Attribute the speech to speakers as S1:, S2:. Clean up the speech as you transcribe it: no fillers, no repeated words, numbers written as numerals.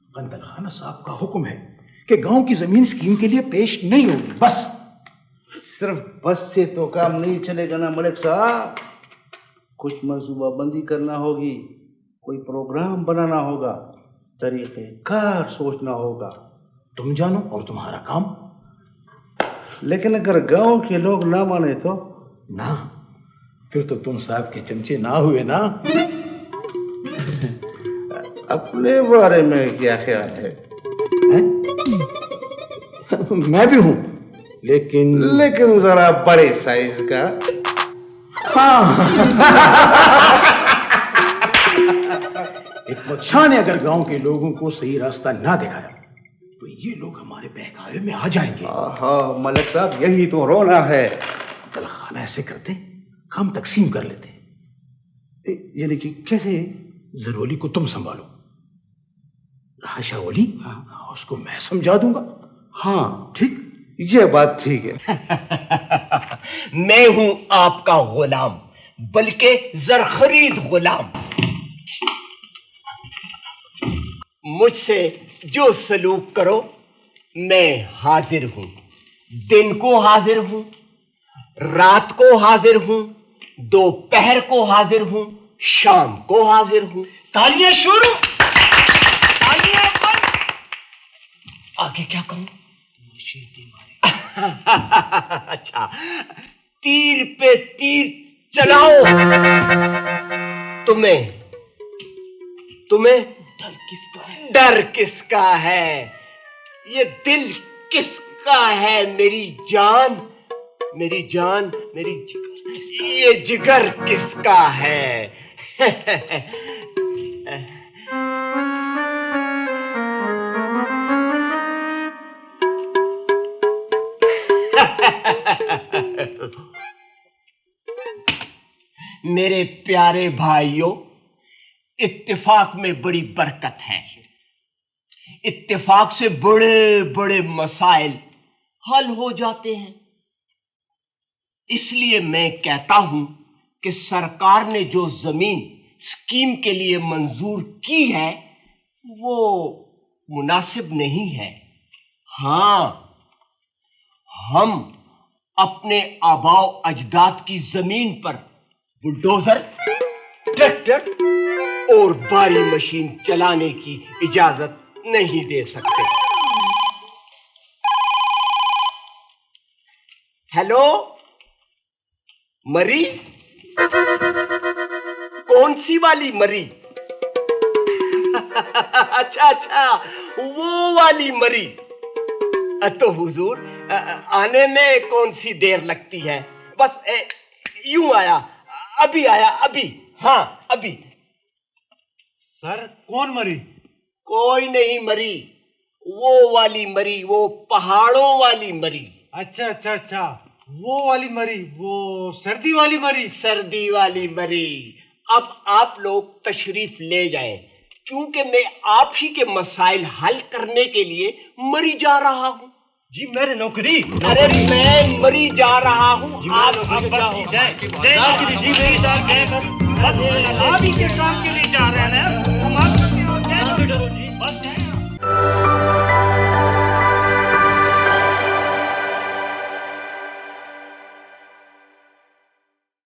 S1: बंदल खाना साहब का हुक्म है कि गांव की जमीन स्कीम के लिए पेश नहीं होगी। बस।
S2: सिर्फ बस से तो काम नहीं चलेगा ना मलिक साहब, कुछ मंसूबाबंदी करना होगी, कोई प्रोग्राम बनाना होगा, तरीक़ेकार सोचना होगा।
S1: तुम जानो और तुम्हारा काम।
S2: लेकिन अगर गांव के लोग ना माने तो?
S1: ना, फिर तो तुम साहब के चमचे ना हुए ना।
S2: अपने बारे में क्या ख्याल है?
S1: मैं भी हूं, लेकिन
S2: जरा बड़े साइज का।
S1: हाँ। हिकमत शाह ने अगर गांव के लोगों को सही रास्ता ना दिखाया तो ये लोग हमारे बहकावे में आ जाएंगे।
S2: हाँ मलिक साहब, यही तो रोना है।
S1: खाना ऐसे करते, काम तकसीम कर लेते।
S2: यानी कि कैसे?
S1: जरोली को तुम संभालो, राशा ओली उसको मैं समझा दूंगा।
S2: हाँ ठीक, ये बात ठीक है।
S3: मैं हूं आपका गुलाम, बल्कि जरखरीद गुलाम। मुझसे जो सलूक करो मैं हाजिर हूं। दिन को हाजिर हूं, रात को हाजिर हूं, दोपहर को हाजिर हूं, शाम को हाजिर हूं। तालियां शुरू, तालियां बंद। आगे क्या कहूं? अच्छा, तीर पे तीर चलाओ। तुम्हें डर किसका है? ये दिल किसका है? मेरी जान, मेरी जिगर, ये जिगर किसका है? मेरे प्यारे भाइयों, इत्तेफाक में बड़ी बरकत है। इत्तेफाक से बड़े बड़े मसाइल हल हो जाते हैं। इसलिए मैं कहता हूं कि सरकार ने जो जमीन स्कीम के लिए मंजूर की है वो मुनासिब नहीं है। हां, हम अपने आबाओ अजदाद की जमीन पर बुलडोजर, ट्रैक्टर और भारी मशीन चलाने की इजाजत नहीं दे सकते। हेलो मरी? कौन सी वाली मरी? अच्छा, वो वाली मरी। तो हुजूर, आने में कौन सी देर लगती है? बस यूं आया, अभी आया, अभी। हाँ, अभी।
S4: सर, कौन मरी?
S3: कोई नहीं मरी, वो वाली मरी, वो पहाड़ों वाली मरी।
S4: अच्छा, वो वाली मरी, वो सर्दी वाली मरी।
S3: सर्दी वाली मरी। अब आप लोग तशरीफ ले जाएं, क्योंकि मैं आप ही के मसाइल हल करने के लिए मरी जा रहा हूं।
S4: जी मेरे नौकरी।
S3: अरे मैं मरी जा रहा हूं।
S4: आप ही के काम के लिए जा रहे हैं।